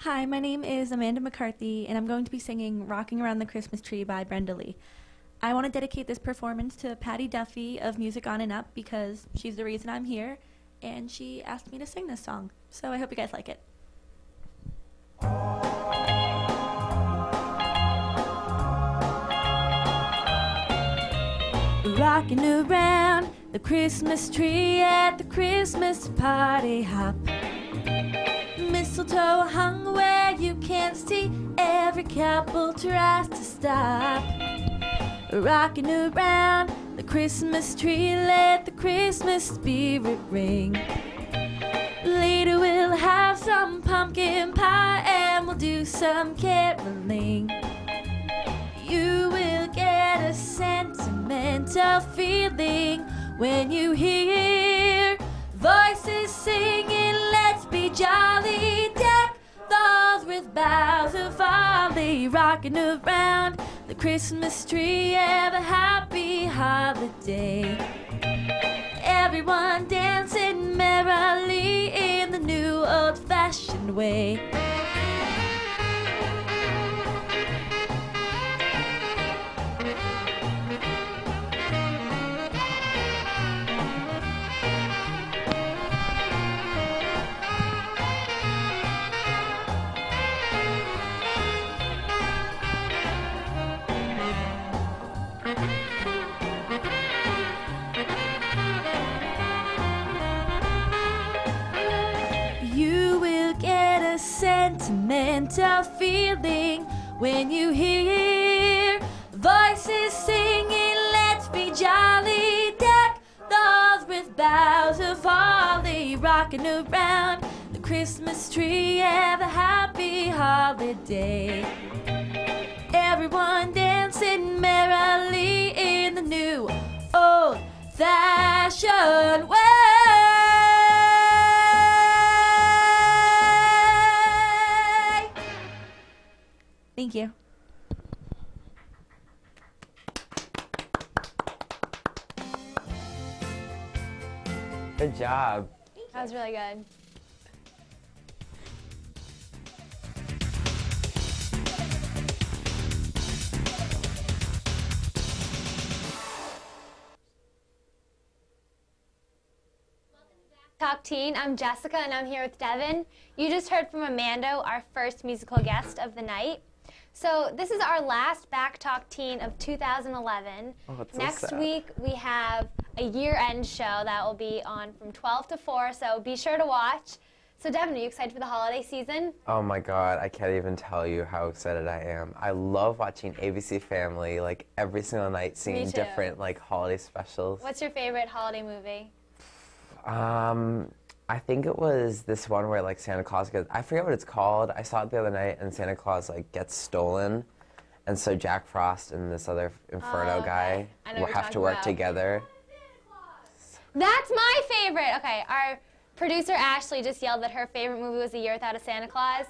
Hi, my name is Amanda McCarthy, and I'm going to be singing Rocking Around the Christmas Tree by Brenda Lee. I want to dedicate this performance to Patty Duffy of Music On and Up because she's the reason I'm here, and she asked me to sing this song. So I hope you guys like it. Rocking around the Christmas tree at the Christmas party hop. Mistletoe hung where you can't see, every couple tries to stop. Rocking around the Christmas tree, let the Christmas spirit ring. Later we'll have some pumpkin pie and we'll do some caroling. You will get a sentimental feeling when you hear voices singing, let's be jolly, deck the halls with boughs of holly. Rocking around the Christmas tree, have a happy holiday. Everyone dancing merrily in the new old-fashioned way. You will get a sentimental feeling when you hear voices singing, let's be jolly, deck the halls with boughs of holly. Rocking around the Christmas tree, have a happy holiday. Everyone dancing merrily in the new old-fashioned way. Thank you. Good job. That was really good. Talk Teen, I'm Jessica and I'm here with Devon. You just heard from Amanda, our first musical guest of the night. So this is our last Back Talk Teen of 2011. Oh, it's so Next sad. week we have a year-end show that will be on from 12 to 4, so be sure to watch. So Devon, are you excited for the holiday season? Oh my God, I can't even tell you how excited I am. I love watching ABC Family like every single night, seeing too. different like holiday specials. What's your favorite holiday movie? I think it was this one where like Santa Claus gets, I forget what it's called. I saw it the other night and Santa Claus like gets stolen. And so Jack Frost and this other Inferno guy I know will what have you're to work talking about. together. That's my favorite. Okay, our producer Ashley just yelled that her favorite movie was A Year Without a Santa Claus.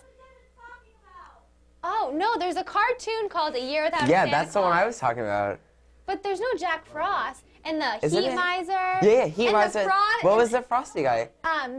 Oh, no, there's a cartoon called A Year Without a Santa Claus. Yeah, that's the one I was talking about. But there's no Jack Frost. And the Isn't Heat it? Miser. Yeah, Heat and Miser. What was the Frosty guy?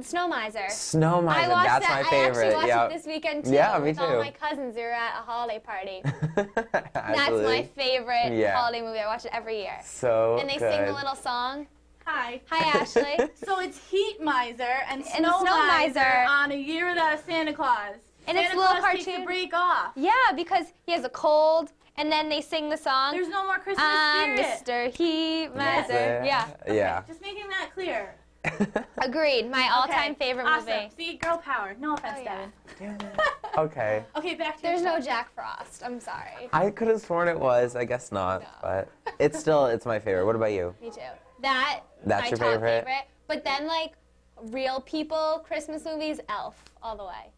Snow Miser. Snow Miser, I watched that's that. my favorite. I actually watched Yep. it this weekend too. Yeah, me with all too. my cousins. We were at a holiday party. That's Absolutely. my favorite Yeah. holiday movie. I watch it every year. So And they good. sing the little song. Hi. Hi, Ashley. So it's Heat Miser and And Snow, Snow Miser, Miser. on A Year Without a Santa Claus. And it's Santa a little Claus takes cartoon. a break off. Yeah, because he has a cold, and then they sing the song. There's no more Christmas I'm spirit. Mr. Heat Miser. Yeah, Yeah. Just making that clear. agreed. My all-time Okay, favorite awesome. movie. See, girl power. No offense, Oh, yeah. Devin. Okay. Okay, back to There's your no show. Jack Frost. I'm sorry. I could have sworn it was. I guess not. No. But it's my favorite. What about you? Me too. That's That's my your top favorite? But then, like, real people Christmas movies, Elf, all the way.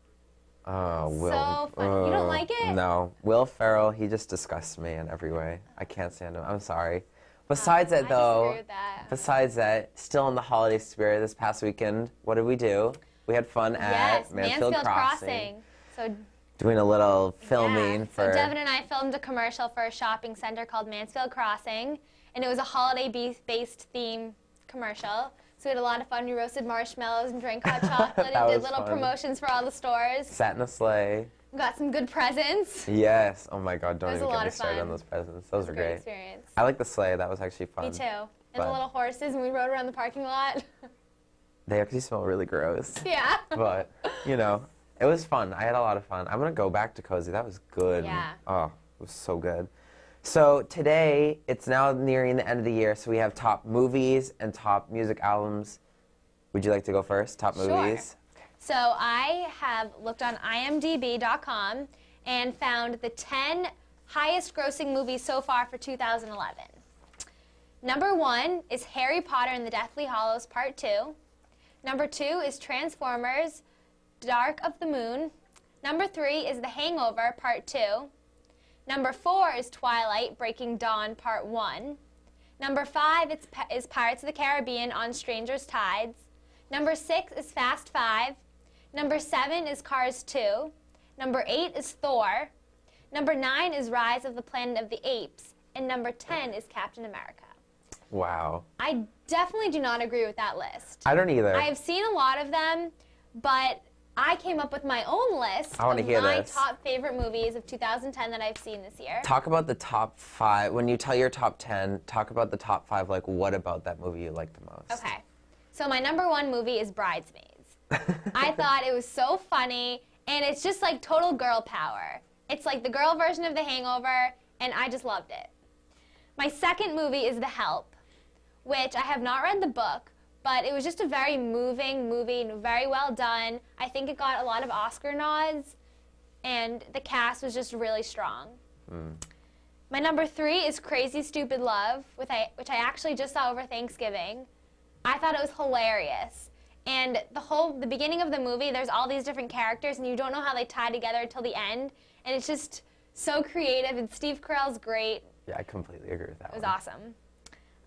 Oh, Will. So funny. You don't like it? No. Will Ferrell, he just disgusts me in every way. I can't stand him. I'm sorry. Besides that, I though, disagree with that. besides that, still in the holiday spirit this past weekend, what did we do? We had fun at Yes, Mansfield Crossing. So Doing a little filming yeah. for... So Devin and I filmed a commercial for a shopping center called Mansfield Crossing, and it was a holiday-based theme commercial. So So we had a lot of fun. We roasted marshmallows and drank hot chocolate That and did was little fun. promotions for all the stores. Sat in a sleigh. We got some good presents. Yes. Oh my God, don't It was even a get lot me of started on fun. those presents. Those were Great great. experience. I like the sleigh. That was actually fun. Me too. And But- the little horses, and we rode around the parking lot. They actually smell really gross. Yeah. But, you know, it was fun. I had a lot of fun. I'm going to go back to Cozy. That was good. Yeah. Oh, it was so good. So today, it's now nearing the end of the year, so we have top movies and top music albums. Would you like to go first? Top Sure. movies? So I have looked on imdb.com and found the 10 highest grossing movies so far for 2011. Number 1 is Harry Potter and the Deathly Hallows Part 2. Number 2 is Transformers, Dark of the Moon. Number 3 is The Hangover Part 2. Number 4 is Twilight, Breaking Dawn Part 1. Number 5 is Pirates of the Caribbean on Stranger's Tides. Number 6 is Fast 5. Number 7 is Cars 2. Number 8 is Thor. Number 9 is Rise of the Planet of the Apes. And number 10 is Captain America. Wow. I definitely do not agree with that list. I don't either. I've seen a lot of them, but I came up with my own list I wanna of hear my this. top favorite movies of 2010 that I've seen this year. Talk about the top 5. When you tell your top 10, talk about the top 5. Like, what about that movie you like the most? Okay. So my number 1 movie is Bridesmaids. I thought it was so funny, and it's just like total girl power. It's like the girl version of The Hangover, and I just loved it. My second movie is The Help, which I have not read the book, but it was just a very moving movie and very well done. I think it got a lot of Oscar nods, and the cast was just really strong. My number 3 is Crazy Stupid Love, which I actually just saw over Thanksgiving. I thought it was hilarious. And the beginning of the movie, there's all these different characters, and you don't know how they tie together until the end. And it's just so creative, and Steve Carell's great. Yeah, I completely agree with that It was awesome.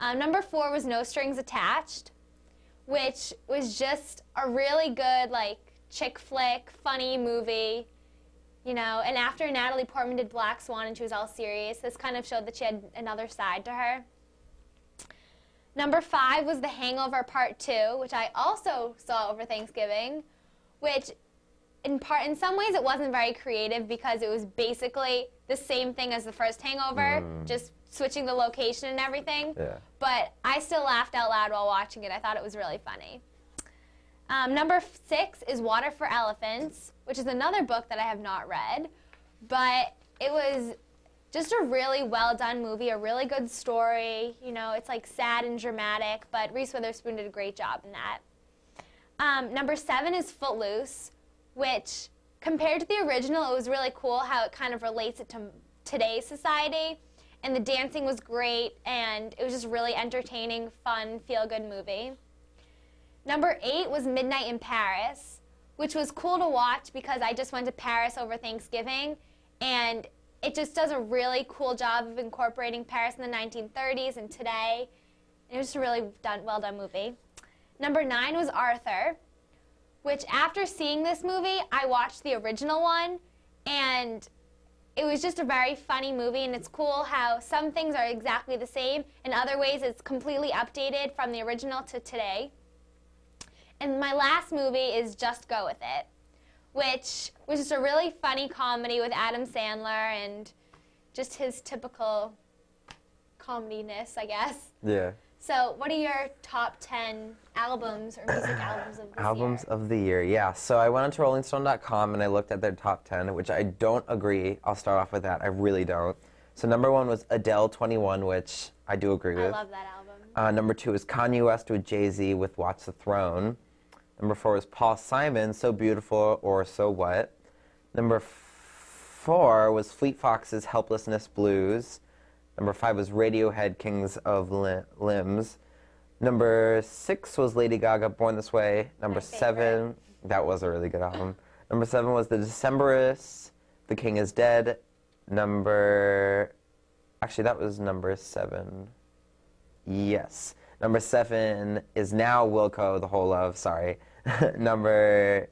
Number 4 was No Strings Attached, which was just a really good, like, chick flick, funny movie. You know, and after Natalie Portman did Black Swan and she was all serious, this kind of showed that she had another side to her. Number 5 was The Hangover Part 2, which I also saw over Thanksgiving, which in some ways it wasn't very creative because it was basically the same thing as the first Hangover, just switching the location and everything. Yeah. But I still laughed out loud while watching it. I thought it was really funny. Number 6 is Water for Elephants, which is another book that I have not read, but it was just a really well-done movie, a really good story. You know, it's like sad and dramatic, but Reese Witherspoon did a great job in that. Number 7 is Footloose, which compared to the original, it was really cool how it kind of relates it to today's society. And the dancing was great, and it was just really entertaining, fun, feel-good movie. Number 8 was Midnight in Paris, which was cool to watch because I just went to Paris over Thanksgiving, and it just does a really cool job of incorporating Paris in the 1930s and today. And it was just a really well done movie. Number 9 was Arthur, which after seeing this movie, I watched the original one, and it was just a very funny movie, and it's cool how some things are exactly the same, and other ways it's completely updated from the original to today. And my last movie is Just Go With It, which was just a really funny comedy with Adam Sandler and just his typical comedy-ness, I guess. Yeah. So what are your top 10 albums or music albums of this Albums year? of the year, yeah. So I went onto RollingStone.com and I looked at their top 10, which I don't agree. I'll start off with that. I really don't. So number 1 was Adele 21, which I do agree with. I love that album. Number 2 is Kanye West with Jay-Z with Watch the Throne. Number 4 is Paul Simon, So Beautiful or So What. Number 4 was Fleet Fox's Helplessness Blues. Number 5 was Radiohead, Kings of Limbs. Number 6 was Lady Gaga, Born This Way. Number 7, that was a really good album. Number 7 was The Decemberists, The King is Dead. Actually, that was number 7. Yes. Number 7 is Now Wilco, The Whole Love, sorry. Number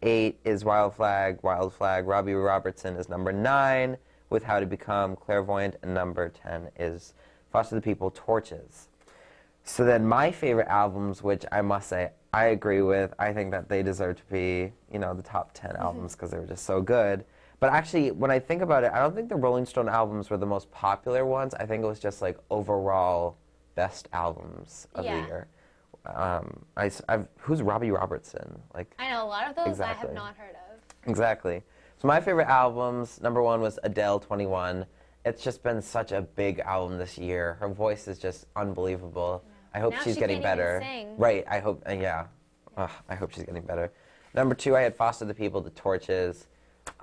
8 is Wild Flag. Robbie Robertson is number 9 with How to Become Clairvoyant. And number 10 is Foster the People, Torches. So then my favorite albums, which I must say I agree with, I think that they deserve to be, you know, the top 10 albums because they were just so good. But actually, when I think about it, I don't think the Rolling Stone albums were the most popular ones. I think it was just like overall best albums of the year. Who's Robbie Robertson? Like, I know a lot of those exactly. I have not heard of. Exactly. So my favorite albums, number 1 was Adele, 21. It's just been such a big album this year. Her voice is just unbelievable. Yeah. I hope now she's she getting can't better. Even sing. Right. I hope. Yeah. Ugh, I hope she's getting better. Number 2, I had Foster the People, The Torches.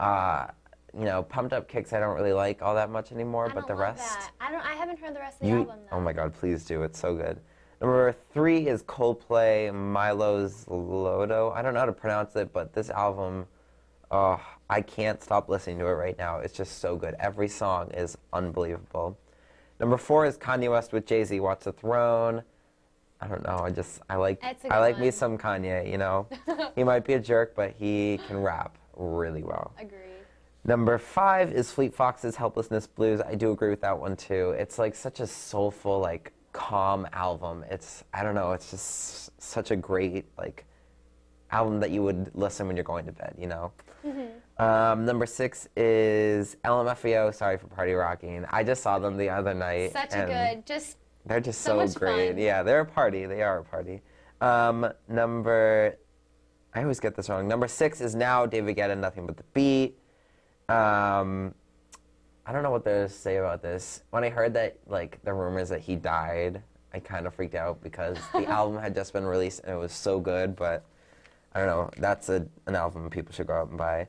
You know, Pumped Up Kicks I don't really like all that much anymore, but the rest. That. I haven't heard the rest of the album though. Oh my God, please do. It's so good. Number 3 is Coldplay, Milo's Lodo. I don't know how to pronounce it, but this album, oh, I can't stop listening to it right now. It's just so good. Every song is unbelievable. Number 4 is Kanye West with Jay-Z, Watch the Throne. I don't know. I like me some Kanye. You know, he might be a jerk, but he can rap really well. Agreed. Number 5 is Fleet Fox's Helplessness Blues. I do agree with that one too. It's like such a soulful, like calm album. I don't know. It's just such a great like album that you would listen when you're going to bed. You know. Number 6 is LMFAO. Sorry for Party Rocking. I just saw them the other night. Such a good, they're just so so much great. fun. Yeah, they're a party. They are a party. I always get this wrong. Number 6 is Now, David Guetta, Nothing But the Beat. I don't know what there is to say about this. When I heard that, like, the rumors that he died, I kind of freaked out because the album had just been released and it was so good, but I don't know. That's an album people should go out and buy.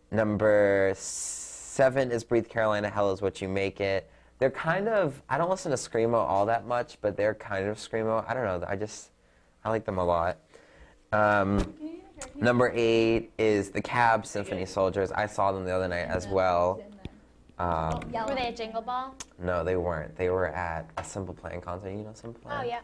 Number 7 is Breathe Carolina, Hell Is What You Make It. They're kind of, I don't listen to Screamo all that much, but they're kind of Screamo. I don't know. I like them a lot. Number 8 is The Cab, Symphony Soldiers. I saw them the other night as well. Were they at Jingle Ball? No, they weren't. They were at a Simple Plan concert. You know Simple Plan? Oh, yeah.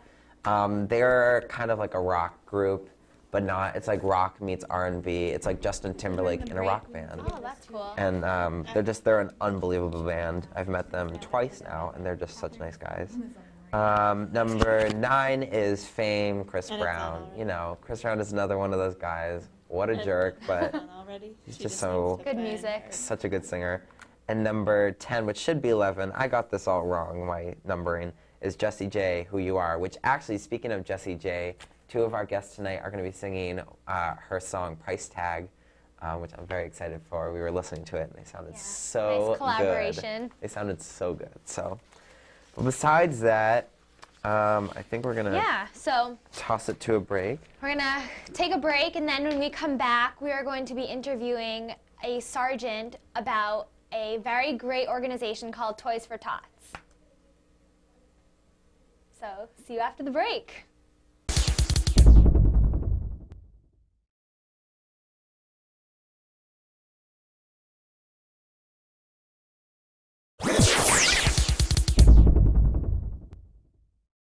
They're kind of like a rock group, but not. It's like rock meets R&B. It's like Justin Timberlake in a rock band. Oh, that's cool. And they're an unbelievable band. I've met them twice now, and they're just such nice guys. Number 9 is Fame, Chris Brown. You know, Chris Brown is another one of those guys. What a jerk, but he's just so good music. Such a good singer. And number 10, which should be 11, I got this all wrong, my numbering, is Jessie J, Who You Are, which actually, speaking of Jessie J, 2 of our guests tonight are going to be singing her song, Price Tag, which I'm very excited for. We were listening to it, and they sounded so nice collaboration. good. They sounded so good. So, well, besides that, I think we're going to toss it to a break. We're going to take a break, and then when we come back, we are going to be interviewing a sergeant about a very great organization called Toys for Tots. So, see you after the break.